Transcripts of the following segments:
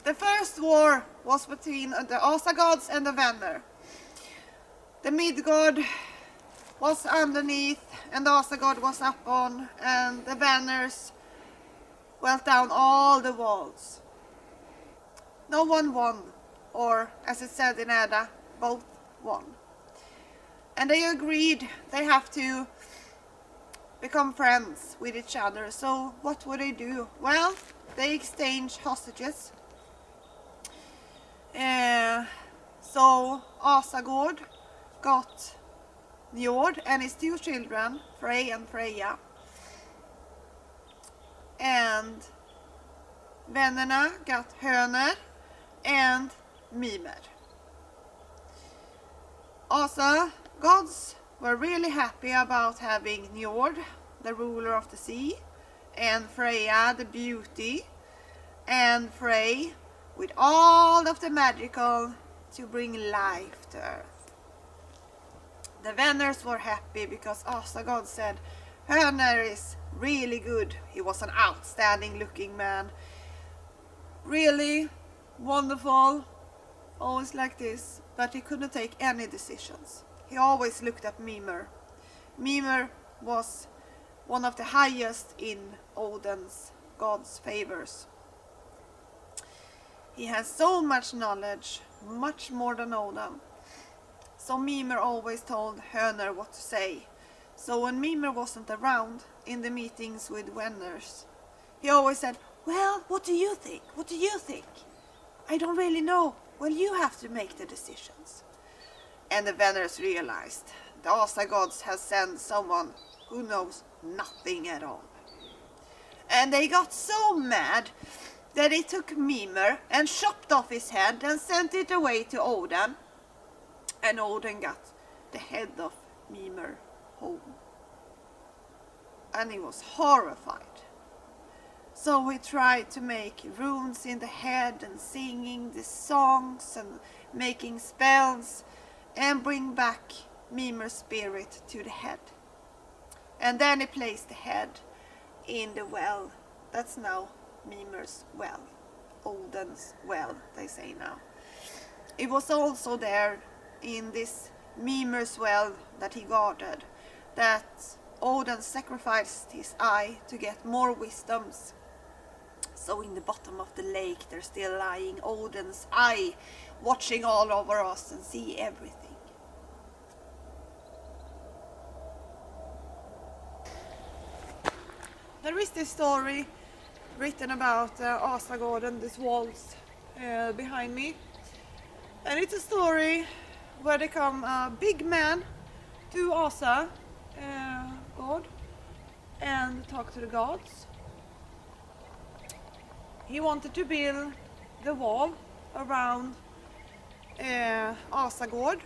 The first war was between the Asa Gods and the Vanir. The Midgard was underneath and the Asa God was up on, and the Vanirs went down all the walls. No one won, or as it said in Edda, both won. And they agreed they have to become friends with each other. So what would they do? Well, they exchanged hostages. So Asagod got Njord and his two children, Frey and Freya. And Vännerna got Höner and Mimer. Asa Gods were really happy about having Njord, the ruler of the sea, and Freya, the beauty, and Frey with all of the magical to bring life to earth. The Vanirs were happy because Asa God said, Höner is really good. He was an outstanding looking man. Really wonderful, always like this, but he couldn't take any decisions. He always looked at Mimer. Mimer was one of the highest in Odin's God's favors. He has so much knowledge, much more than Odin. So Mimer always told Höner what to say. So when Mimer wasn't around in the meetings with Venners, he always said, well, what do you think? What do you think? I don't really know. Well, you have to make the decisions. And the Venners realized the Asa Gods has sent someone who knows nothing at all. And they got so mad that they took Mimer and chopped off his head and sent it away to Odin. And Odin got the head of Mimer home. And he was horrified. So he tried to make runes in the head and singing the songs and making spells and bring back Mimer's spirit to the head. And then he placed the head in the well. That's now Mimer's well. Odin's well, they say now. It was also there in this Mimer's well that he guarded that Odin sacrificed his eye to get more wisdoms. So in the bottom of the lake there's still lying Odin's eye, watching all over us and see everything. There is this story written about Asa God and these walls behind me. And it's a story where they come a big man to Asa God and talk to the gods. He wanted to build the wall around Asa God,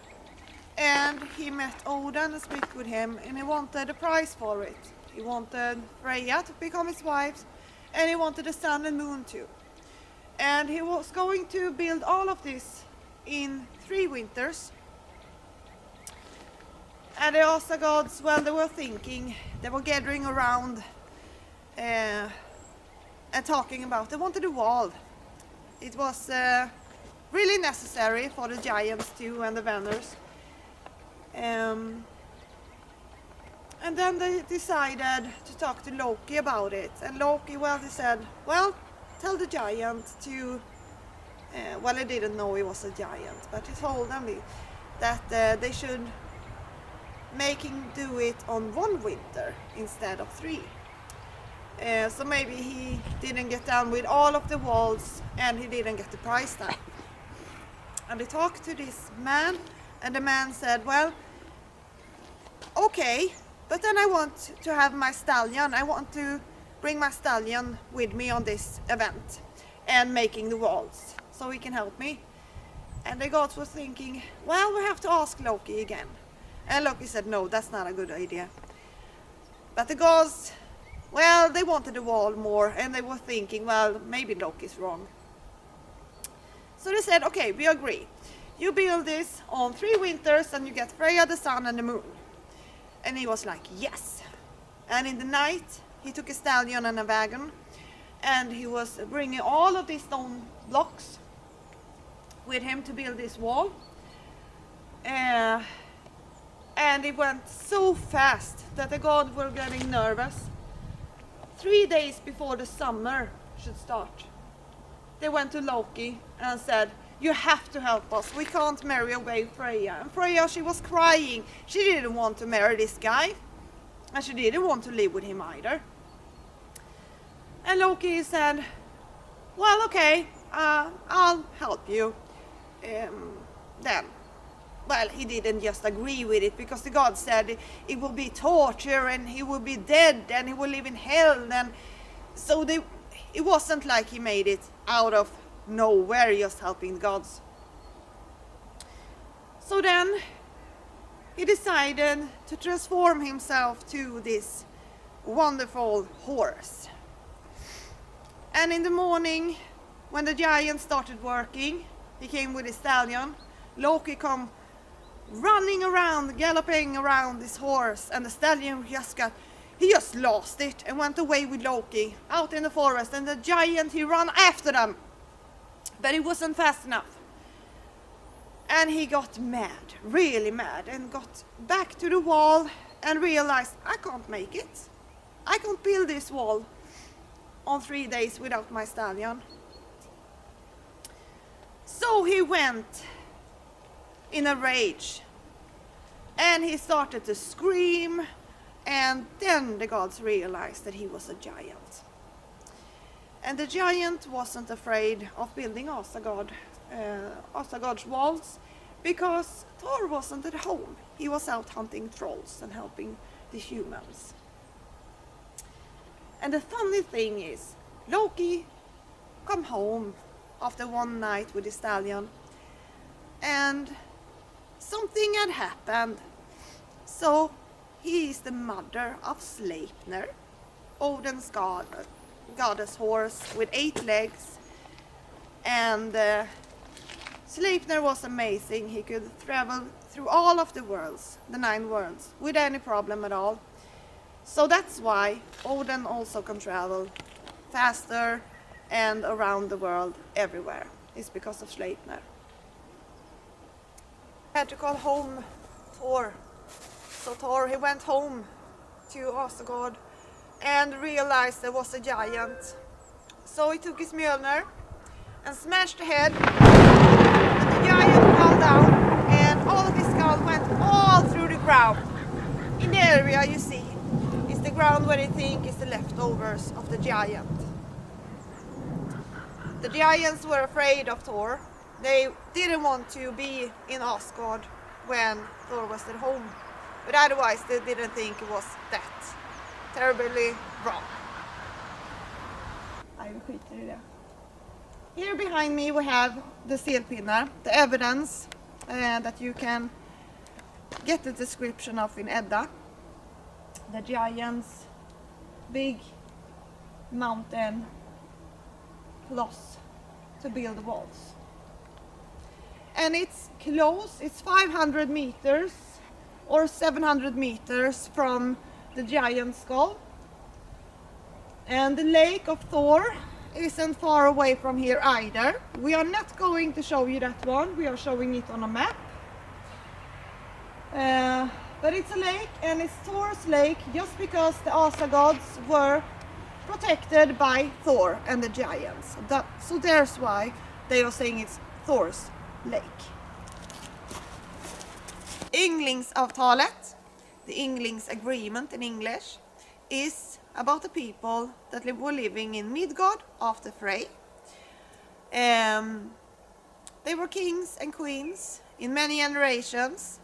and he met Odin and spoke with him, and he wanted a prize for it. He wanted Freya to become his wife, and he wanted the sun and moon too. And he was going to build all of this in 3 winters. And the Asa Gods, well, they were thinking, they were gathering around and talking about, they wanted a wall. It was really necessary for the giants too and the Vanners. And then they decided to talk to Loki about it. And Loki, well, he said, well, tell the giant to, well, he didn't know he was a giant, but he told them that they should make him do it on 1 winter instead of 3. So maybe he didn't get down with all of the walls and he didn't get the prize tag. And they talked to this man, and the man said, well, okay, but then I want to have my stallion. I want to bring my stallion with me on this event and making the walls so he can help me. And the gods were thinking, well, we have to ask Loki again. And Loki said, no, that's not a good idea. But the gods, well, they wanted the wall more, and they were thinking, well, maybe Loki's wrong. So they said, okay, we agree. You build this on 3 winters and you get Freya, the sun and the moon. And he was like, yes. And in the night, he took a stallion and a wagon and he was bringing all of these stone blocks with him to build this wall. And it went so fast that the gods were getting nervous. 3 days before the summer should start, they went to Loki and said, "You have to help us. We can't marry away Freya." And Freya, she was crying. She didn't want to marry this guy, and she didn't want to live with him either. And Loki said, "Well, okay, I'll help you." Then, well, he didn't just agree with it, because the gods said it will be torture and he will be dead and he will live in hell. And so it wasn't like he made it out of nowhere just helping the gods. So then he decided to transform himself to this wonderful horse. And in the morning, when the giant started working, he came with his stallion. Loki come running around, galloping around this horse, and the stallion he just lost it and went away with Loki out in the forest, and the giant, he ran after them, but he wasn't fast enough. And he got mad, really mad, and got back to the wall and realized, I can't make it. I can't build this wall on 3 days without my stallion. So he went in a rage and he started to scream, and then the gods realized that he was a giant. And the giant wasn't afraid of building Asa Gods walls, because Thor wasn't at home. He was out hunting trolls and helping the humans. And the funny thing is, Loki come home after one night with his stallion, and something had happened. So he is the mother of Sleipnir, Odin's goddess horse with 8 legs. And Sleipnir was amazing. He could travel through all of the worlds, the 9 worlds, with any problem at all. So that's why Odin also can travel faster and around the world everywhere. It's because of Sleipnir. I had to call home Thor. So Thor, he went home to Asa God and realized there was a giant. So he took his Mjolnir and smashed the head, and the giant fell down, and all of his skull went all through the ground. In the area you see is the ground where they think is the leftovers of the giant. The giants were afraid of Thor. They didn't want to be in Asgard when Thor was at home, but otherwise they didn't think it was that terribly wrong. I skiter i det. Here behind me we have the selpinnar, the evidence that you can get the description of in Edda. The giants' big mountain cloth to build walls. And it's close, it's 500 meters or 700 meters from the giant skull. And the lake of Thor isn't far away from here either. We are not going to show you that one, we are showing it on a map. But it's a lake, and it's Thor's lake just because the Asa gods were protected by Thor and the giants. So there's why they are saying it's Thor's lake. Ynglingaätten, the Ynglings agreement in English, is about the people that were living in Midgard after Frey. They were kings and queens in many generations,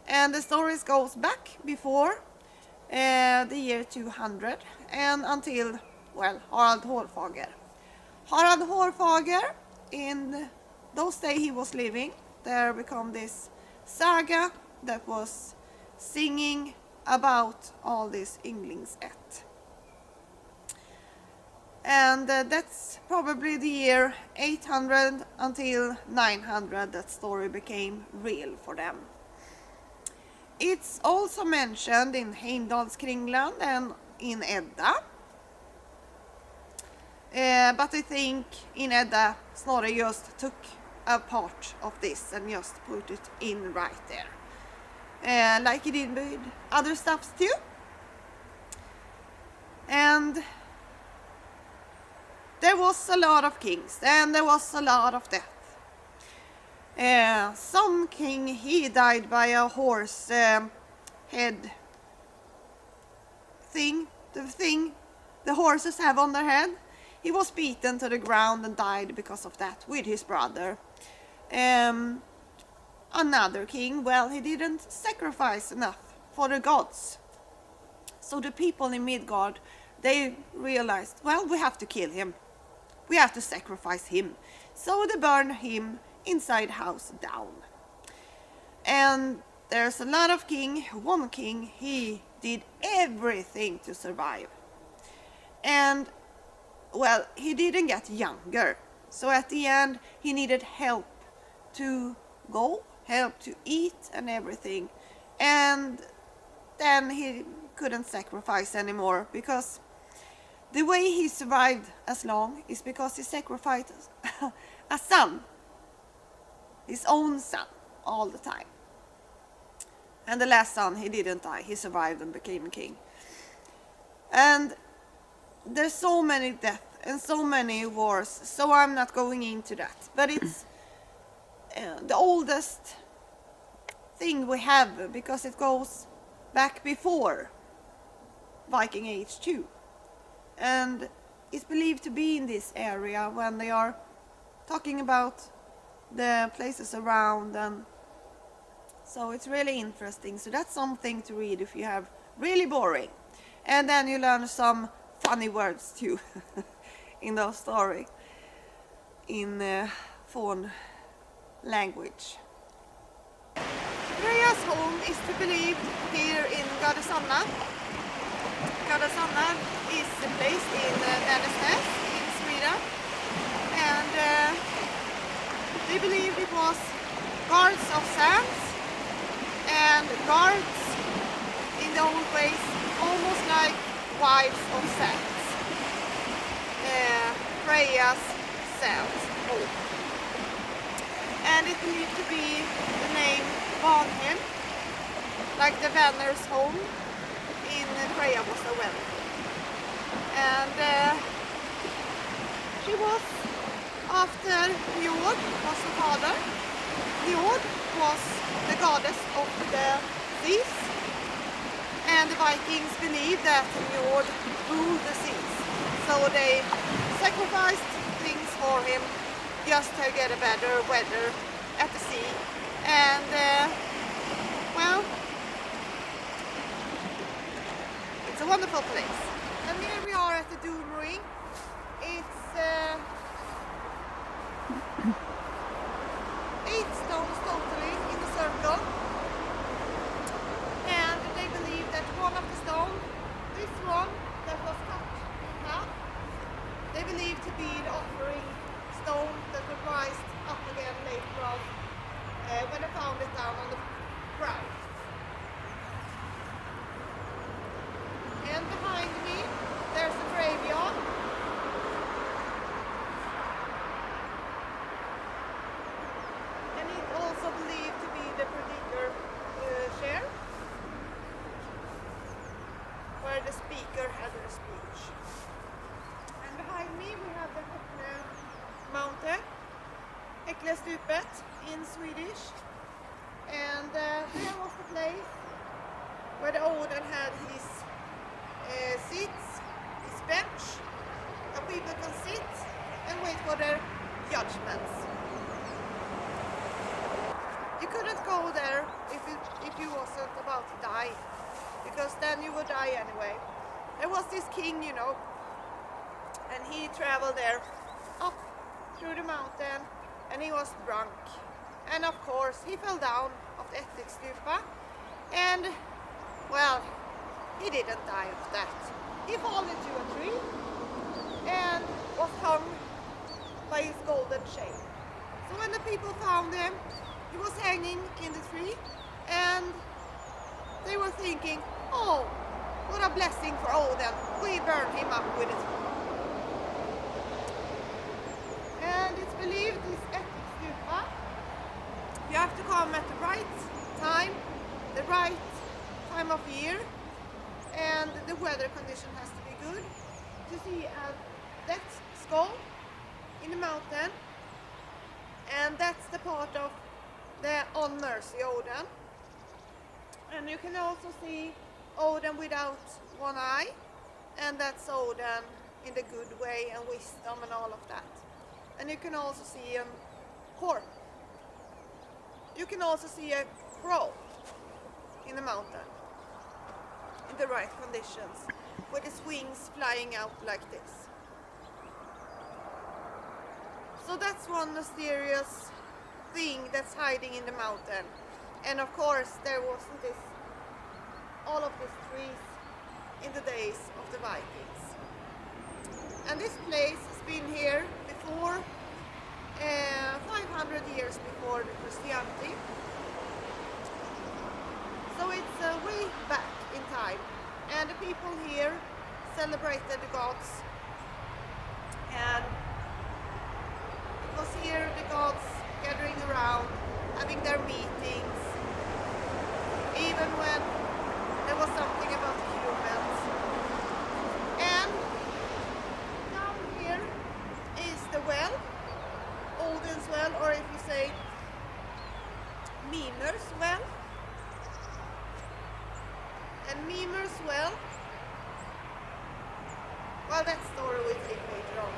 and the stories goes back before the year 200 and until, well, Harald Hårfager. Harald Hårfager, in those days he was living, there became this saga that was singing about all these Ynglingaätten. And that's probably the year 800 until 900 that story became real for them. It's also mentioned in Heimdallskringland and in Edda. But I think in Edda, Snorri just took a part of this and just put it in right there. Like he did with other stuffs too. And there was a lot of kings and there was a lot of death. Some king, he died by a horse head thing, the horses have on their head. He was beaten to the ground and died because of that with his brother. Another king, well, he didn't sacrifice enough for the gods. So the people in Midgard, they realized, well, we have to kill him. We have to sacrifice him. So they burned him inside house down. And there's a lot of king. One king, he did everything to survive. And, well, he didn't get younger. So at the end, he needed help to go, help to eat and everything. And then he couldn't sacrifice anymore, because the way he survived as long is because he sacrificed a son, his own son, all the time. And the last son, he didn't die, he survived and became king. And there's so many deaths and so many wars, so I'm not going into that. But it's the oldest thing we have, because it goes back before Viking Age 2. And it's believed to be in this area when they are talking about the places around, and so it's really interesting. So that's something to read if you have really boring. And then you learn some funny words too in the story in Faun language. Freyas home is to be believed here in Gardesanna. Gardesanna is placed in Närnäsnäs in Sweden, and they believed it was guards of sands and guards in the old ways, almost like wives of sands. Freyas sands home. And it believed to be the name Vanhem, like the Vanner's home in Freya was a well. And she was after Njord was her father. Njord was the goddess of the seas, and the Vikings believed that Njord ruled the seas. So they sacrificed things for him just to get a better weather at the sea. And well, it's a wonderful place. And here we are at the Doomring. It's 8 stones totally in a circle. And they believe that one of the stones, this one that was cut in half, they believe to be the offering stone that was raised up again later on when they found it down on the ground. And behind me there's a graveyard. And it's also believed to be the predicator chair, where the speaker had her speech. And behind me we have the mountain, Ättestupan in Swedish. And there was the place where the Odin had his seats, his bench, and people can sit and wait for their judgments. You couldn't go there if you wasn't about to die, because then you would die anyway. There was this king, you know, and he traveled there up through the mountain, and he was drunk. And of course he fell down of the Ättestupan, and well, he didn't die of that. He fell into a tree and was hung by his golden chain. So when the people found him, he was hanging in the tree, and they were thinking, oh, what a blessing for Odin, we burned him up with it. weather condition has to be good to see that skull in the mountain, and that's the part of the On Mercy Odin. And you can also see Odin without one eye, and that's Odin in the good way and wisdom and all of that. And you can also see a horn. You can also see a crow in the mountain in the right conditions, with its wings flying out like this. So that's one mysterious thing that's hiding in the mountain. And of course there wasn't all of these trees in the days of the Vikings. And this place has been here before 500 years before the Christianity. So it's way back in time, and the people here celebrated the gods, and it was here the gods gathering around, having their meetings, even when there was something about the humans. And down here is the well, Odin's well, or if you say Mimers well. And Mimers well, well, that story we'll take later on.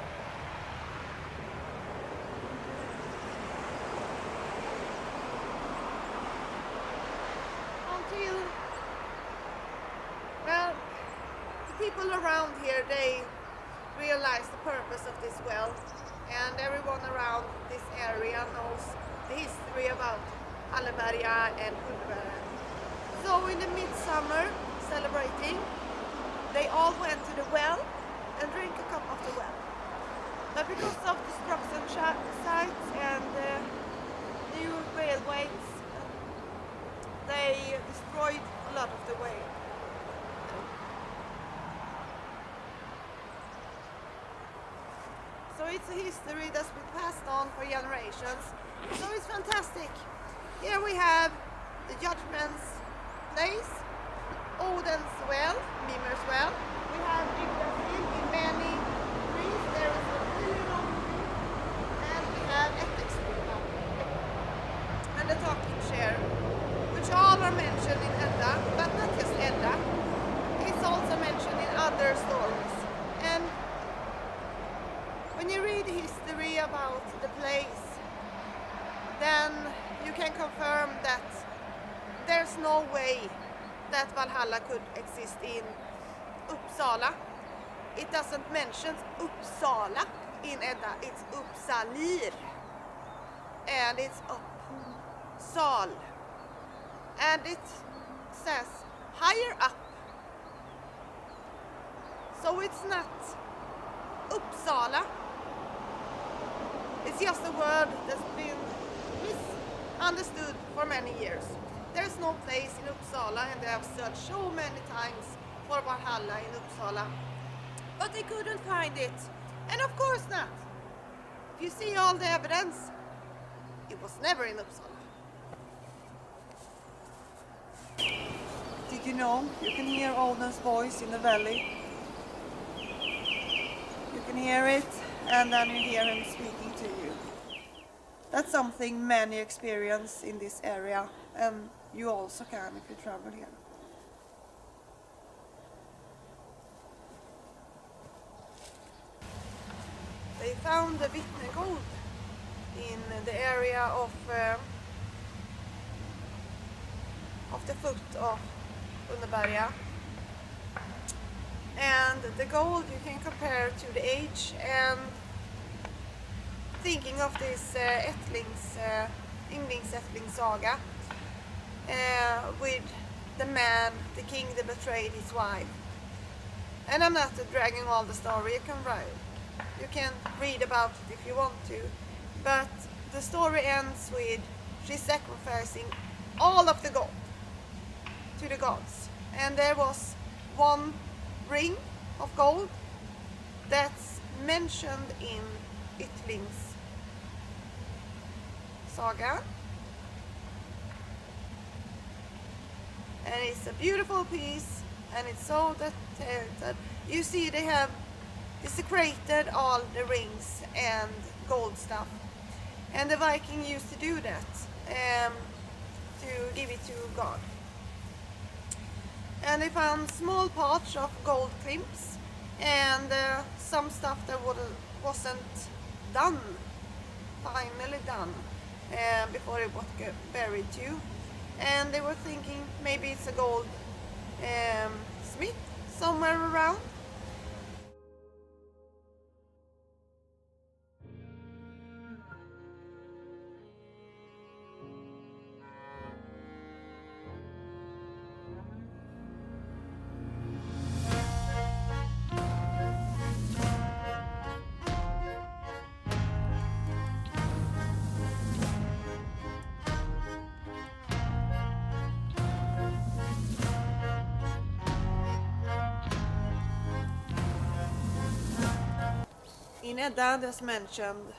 Until, well, the people around here, they realized the purpose of this well, and everyone around this area knows the history about Halleberg and Hunneberg. So in the midsummer celebrating, they all went to the well and drank a cup of the well. But because of destruction sites and new railways, they destroyed a lot of the way. So it's a history that's been passed on for generations. So it's fantastic. Here we have the judgments place, Odin's well, Mimers well. We have Ynglingaätten in many trees. There is a really long tree, and we have Ättestupan and the talking chair, which all are mentioned in Edda, but not just Edda. It's also mentioned in other stories. And when you read history about the place, then you can confirm that there's no way that Valhalla could exist in Uppsala. It doesn't mention Uppsala in Edda, it's Uppsalir. And it's Uppsal. And it says higher up. So it's not Uppsala. It's just a word that's been misunderstood for many years. There's no place in Uppsala, and they have searched so many times for Valhalla in Uppsala, but they couldn't find it. And of course not. If you see all the evidence, it was never in Uppsala. Did you know you can hear Odin's voice in the valley? You can hear it, and then you hear him speaking to you. That's something many experience in this area, and you also can if you travel here. They found the gold in the area of the foot of Hunneberg. And the gold you can compare to the age, and thinking of this Ynglingaätten saga with the man, the king that betrayed his wife. And I'm not dragging all the story, you can read about it if you want to, but the story ends with she's sacrificing all of the gold to the gods, and there was one ring of gold that's mentioned in Ynglinga's saga, and it's a beautiful piece, and it's so that You see they have desecrated all the rings and gold stuff. And the Viking used to do that, to give it to God. And they found small parts of gold crimps and some stuff that wasn't done, finally done, before it was buried too. And they were thinking maybe it's a gold smith somewhere around. In Edda there's mentioned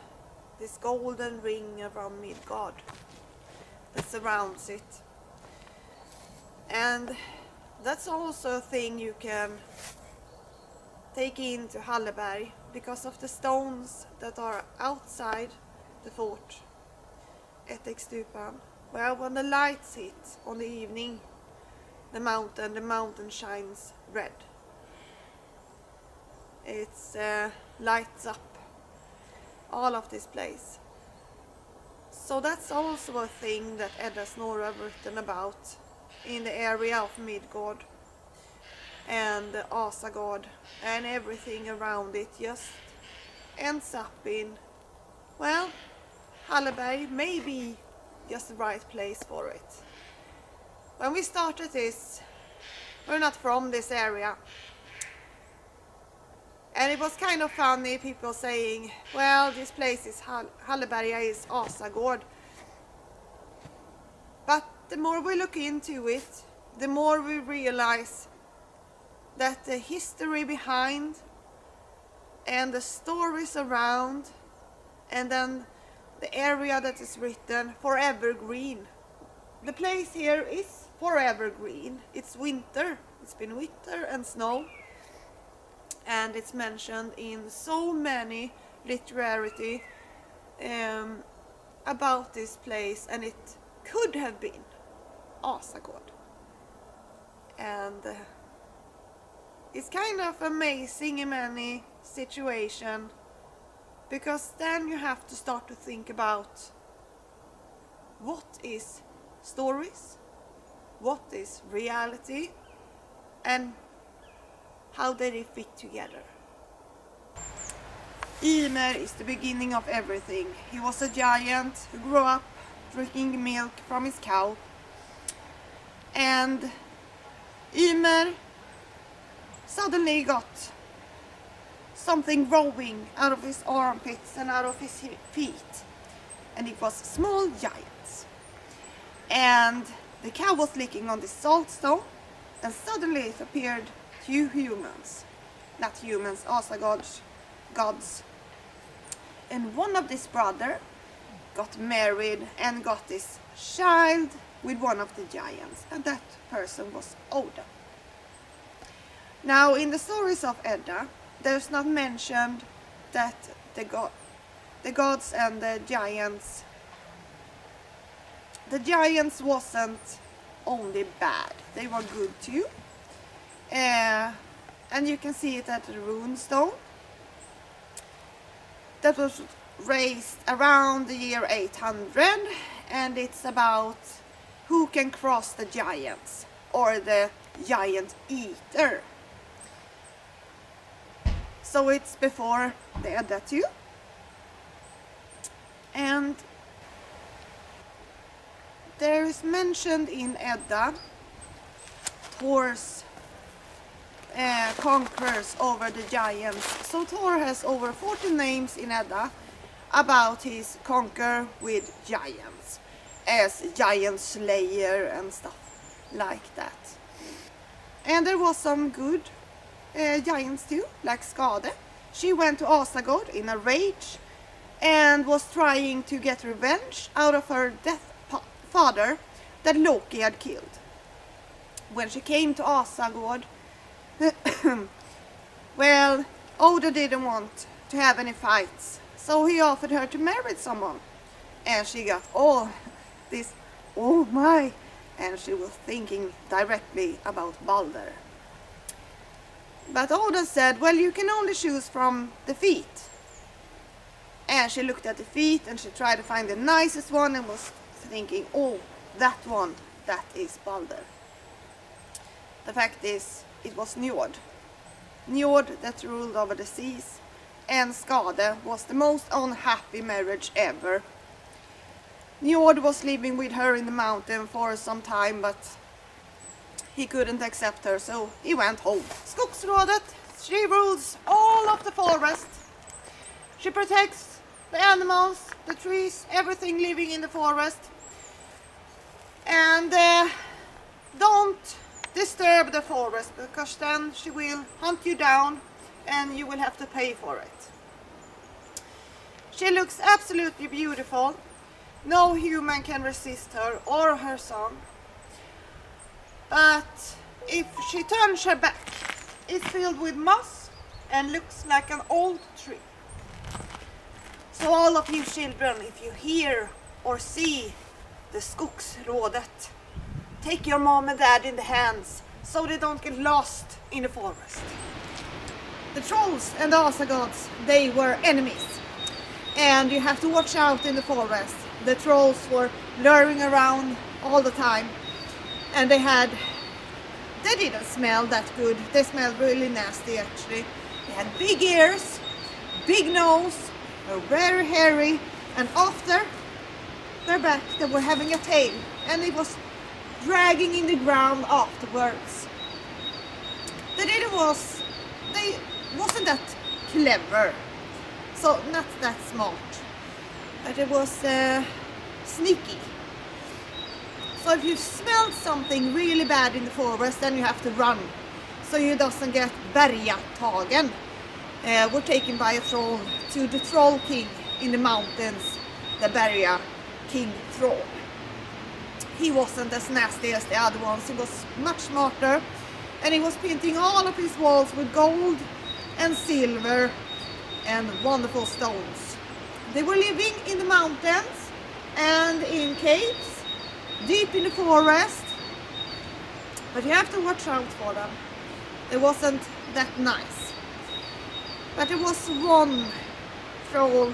this golden ring around Midgard that surrounds it. And that's also a thing you can take into Halleberg because of the stones that are outside the fort at Ättestupan, where when the lights hit on the evening, the mountain shines red. It's lights up all of this place. So that's also a thing that Edda Snorre have written about in the area of Midgard and the Asa God, and everything around it just ends up in, well, Halleberg may be just the right place for it. When we started this, we're not from this area. And it was kind of funny, people saying, well, this place is Halleberg is Asa God. But the more we look into it, the more we realize that the history behind and the stories around, and then the area that is written, forever green. The place here is forever green. It's winter. It's been winter and snow. And it's mentioned in so many literary about this place, and it could have been Asa God. And it's kind of amazing in many situations, because then you have to start to think about what is stories, what is reality, and how did it fit together. Ymer is the beginning of everything. He was a giant who grew up drinking milk from his cow. And Ymer suddenly got something growing out of his armpits and out of his feet. And it was small giants. And the cow was licking on the salt stone, and suddenly it appeared two humans. Not humans, Asa gods. And one of this brother got married and got this child with one of the giants, and that person was Odin. Now in the stories of Edda, there's not mentioned that the gods and the giants wasn't only bad, they were good too. And you can see it at the rune stone that was raised around the year 800, and it's about who can cross the giants, or the giant eater. So it's before the Edda too. And there is mentioned in Edda Thor's conquers over the giants. So Thor has over 40 names in Edda about his conquer with giants, as giant slayer and stuff like that. And there was some good giants too, like Skade. She went to Asa God in a rage and was trying to get revenge out of her death father that Loki had killed. When she came to Asa God, Well, Odin didn't want to have any fights, so he offered her to marry someone. And she got all this, oh my, and she was thinking directly about Balder. But Odin said, well, you can only choose from the feet. And she looked at the feet and she tried to find the nicest one and was thinking, oh, that one, that is Balder. The fact is, it was Njord. Njord that ruled over the seas, and Skade was the most unhappy marriage ever. Njord was living with her in the mountain for some time, but he couldn't accept her, so he went home. Skogsrådet, she rules all of the forest. She protects the animals, the trees, everything living in the forest. And don't disturb the forest, because then she will hunt you down and you will have to pay for it. She looks absolutely beautiful. No human can resist her or her song. But if she turns her back, it's filled with moss and looks like an old tree. So all of you children, if you hear or see the Skogsrådet, take your mom and dad in the hands so they don't get lost in the forest. The trolls and the Asa Gods, they were enemies. And you have to watch out in the forest. The trolls were lurking around all the time. And they didn't smell that good. They smelled really nasty actually. They had big ears, big nose, were very hairy, and after their back they were having a tail, and it was dragging in the ground afterwards. They wasn't that clever, so not that smart, but it was sneaky. So if you smelled something really bad in the forest, then you have to run, so you doesn't get bergatagen. Were taken by a troll to the troll king in the mountains, the Berga king troll. He wasn't as nasty as the other ones, he was much smarter, and he was painting all of his walls with gold and silver and wonderful stones. They were living in the mountains and in caves, deep in the forest, but you have to watch out for them. It wasn't that nice. But there was one troll,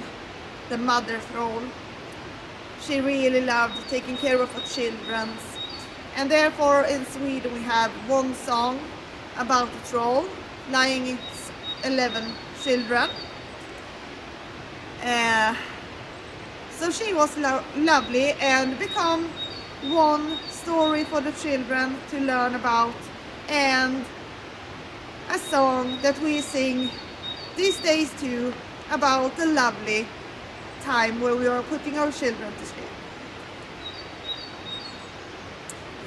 the mother troll. She really loved taking care of her children, and therefore in Sweden we have one song about the troll lying its 11 children. So she was lovely and become one story for the children to learn about, and a song that we sing these days too, about the lovely time where we are putting our children to sleep.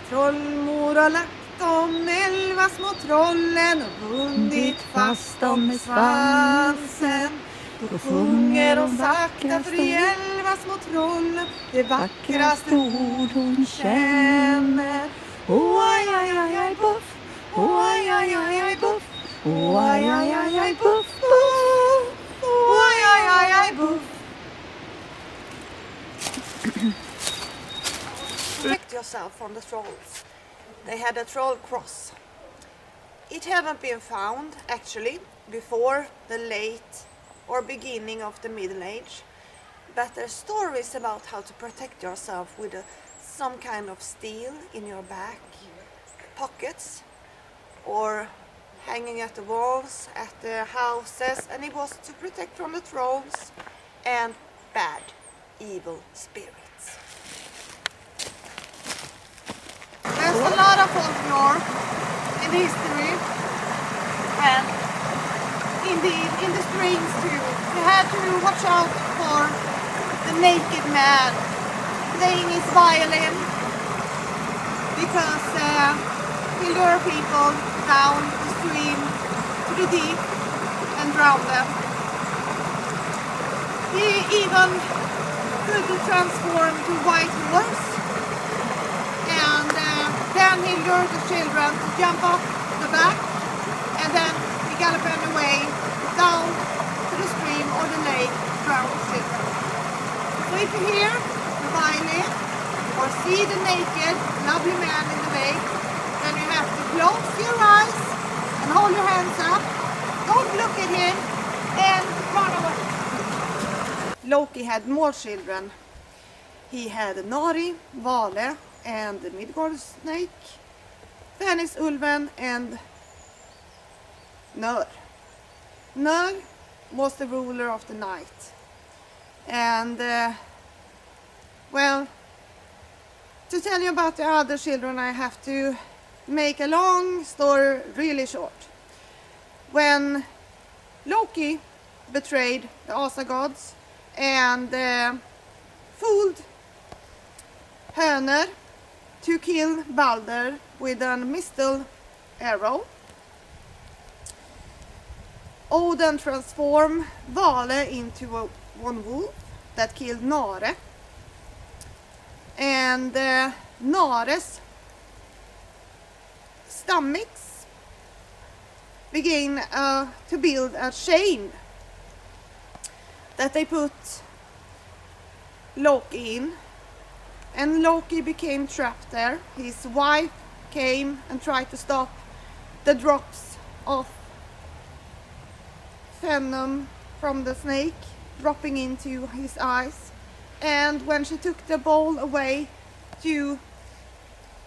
Trollmor har lagt de 11 små trollen och bundit fast dem med svansen. Då sjunger hon sakta för de 11 små trollen det vackraste ord hon känner. Oh aj aj aj aj buff, oh aj aj aj aj buff, oh aj aj aj aj buff, buff, oh aj aj aj aj buff. Protect yourself from the trolls. They had a troll cross. It haven't been found actually before the late or beginning of the Middle Age, but there's stories about how to protect yourself with some kind of steel in your back pockets, or hanging at the walls at the houses, and it was to protect from the trolls and bad evil spirits. There's a lot of folklore in history, and indeed in the strings too. You had to watch out for the naked man playing his violin, because he lure people down the stream to the deep and drown them. He even could transform to white horse, and then he lured the children to jump off the back then he galloped away down to the stream or the lake to drown his children. So if you hear the violin or see the naked, lovely man in the lake, then you have to close your eyes and hold your hands up. Don't look at him and run away. Loki had more children. He had Nari, Vale, and the Midgård snake, Fenrisulven, and Nör. Nör was the ruler of the night. And, well, to tell you about the other children, I have to make a long story really short. When Loki betrayed the Asa gods and fooled Höner to kill Balder with a mistletoe arrow, Odin transformed Vale into one wolf that killed Nare, and Nare's stomachs began to build a chain that they put Loki in, and Loki became trapped there. His wife came and tried to stop the drops of venom from the snake dropping into his eyes, and when she took the bowl away to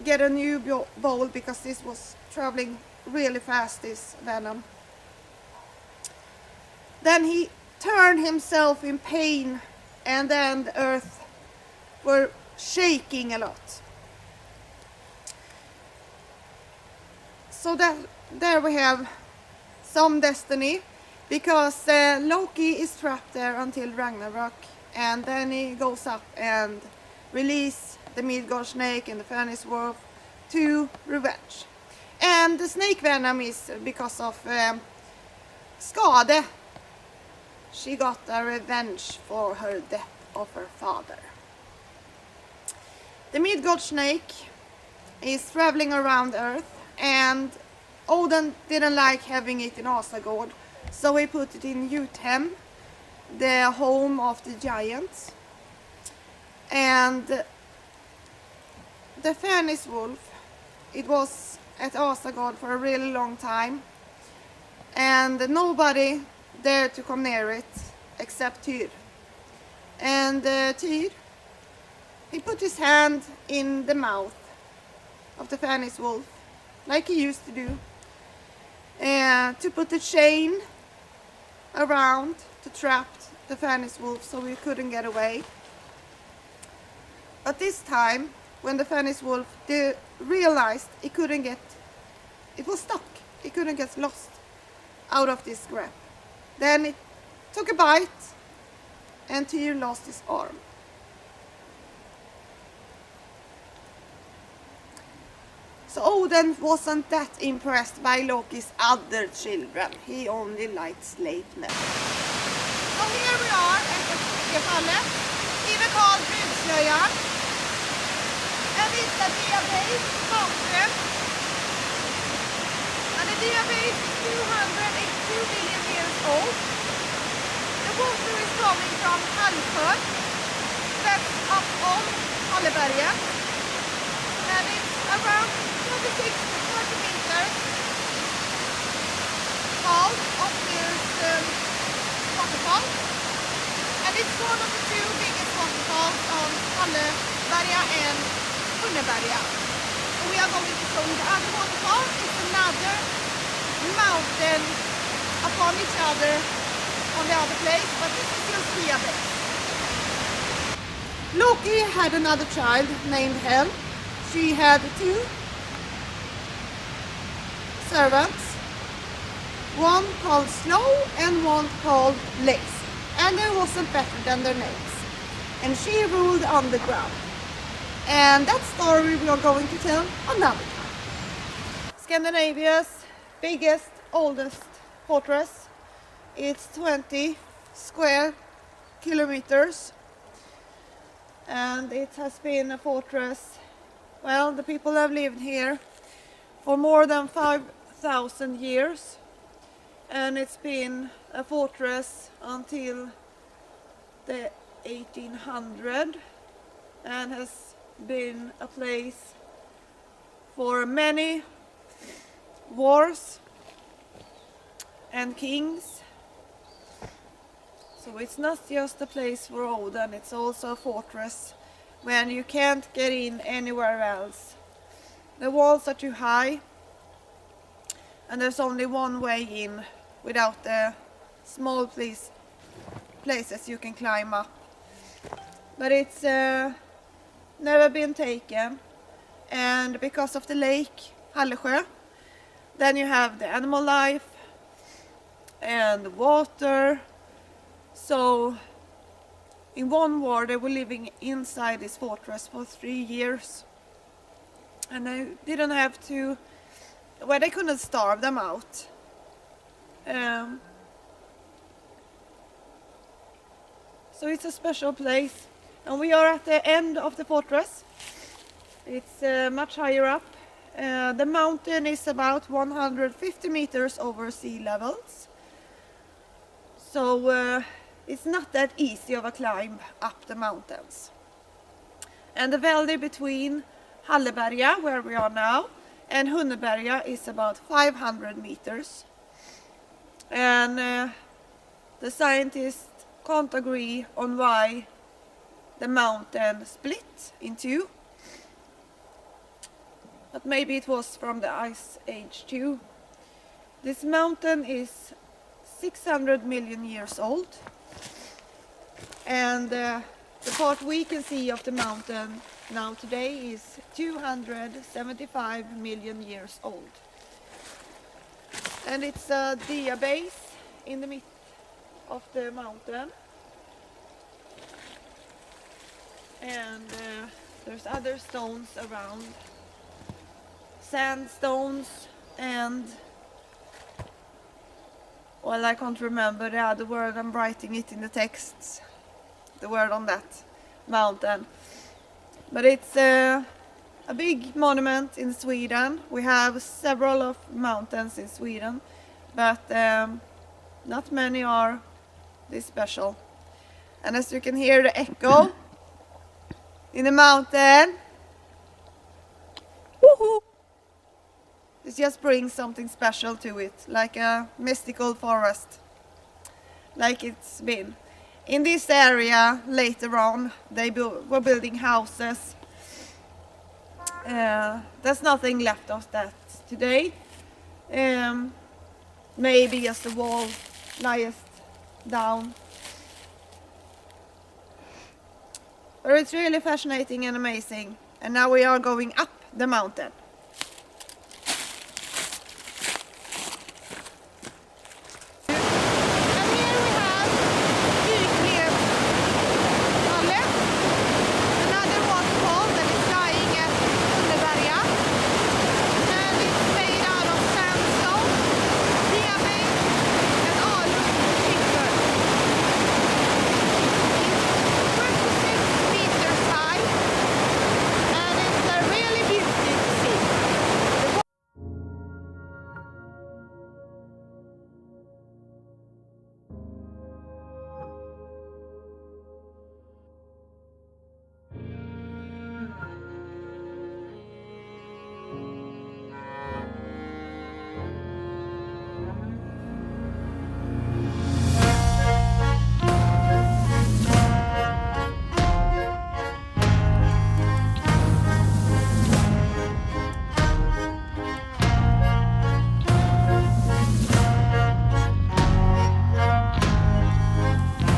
get a new bowl, because this was traveling really fast, this venom, then he turned himself in pain, and then the earth were shaking a lot. So that there we have some destiny, because Loki is trapped there until Ragnarok, and then he goes up and release the Midgård snake and the Fenris wolf to revenge. And the snake venom is because of Skade. She got a revenge for her death of her father. The Midgård snake is traveling around Earth, and Odin didn't like having it in Asagod, so he put it in Jotunheim, the home of the giants. And the Fenris wolf, it was at Asagod for a really long time, and nobody dared to come near it except Tyr. And Tyr, he put his hand in the mouth of the Fenris wolf, like he used to do, to put a chain around to trap the Fenris wolf so he couldn't get away. But this time, when the Fenris wolf realized it was stuck, it couldn't get lost out of this grip. Then it took a bite, and Tyr lost his arm. So Odin wasn't that impressed by Loki's other children. He only liked slaveness. So here we are at Ättestupan, even called Brudslöjan. And it's a diabase mountain. And the diabase is 282 million years old. The water is coming from Halleberg, that's up on Halleberg. And it's around 26 to 30 meters tall of this waterfall. And it's one of the two biggest waterfalls on Halleberg and Hunneberg. And we are going to show you the other waterfall. It's another mountain upon each other on the other place, but this is just diabase. Loki had another child named Hel. She had two servants, one called Slow and one called Lazy, and they wasn't better than their names. And she ruled on the ground. And that story we are going to tell another time. Scandinavia's biggest, oldest fortress. It's 20 square kilometers. And it has been a fortress. Well, the people have lived here for more than 5,000 years. and it's been a fortress until the 1800 and has been a place for many wars and kings. So it's not just a place for Odin, it's also a fortress when you can't get in anywhere else. The walls are too high and there's only one way in without the small places you can climb up. But it's never been taken, and because of the lake Halleberg, then you have the animal life and the water. So in one war they were living inside this fortress for 3 years, and they didn't have to, well, they couldn't starve them out. So it's a special place, and we are at the end of the fortress. It's much higher up. The mountain is about 150 meters over sea levels, so it's not that easy of a climb up the mountains. And the valley between Halleberg, where we are now, and Hunneberg is about 500 meters. And the scientists can't agree on why the mountain split in two. But maybe it was from the Ice Age too. This mountain is 600 million years old. And the part we can see of the mountain now today is 275 million years old. And it's a dia base in the midst of the mountain. And there's other stones around. Sandstones and, well, I can't remember the other word, I'm writing it in the texts, the word on that mountain. But it's a big monument in Sweden. We have several of mountains in Sweden, but not many are this special. And as you can hear the echo in the mountain, woohoo! It just brings something special to it, like a mystical forest, like it's been. In this area, later on, they were building houses. There's nothing left of that today. Maybe just the wall lies down. But it's really fascinating and amazing. And now we are going up the mountain.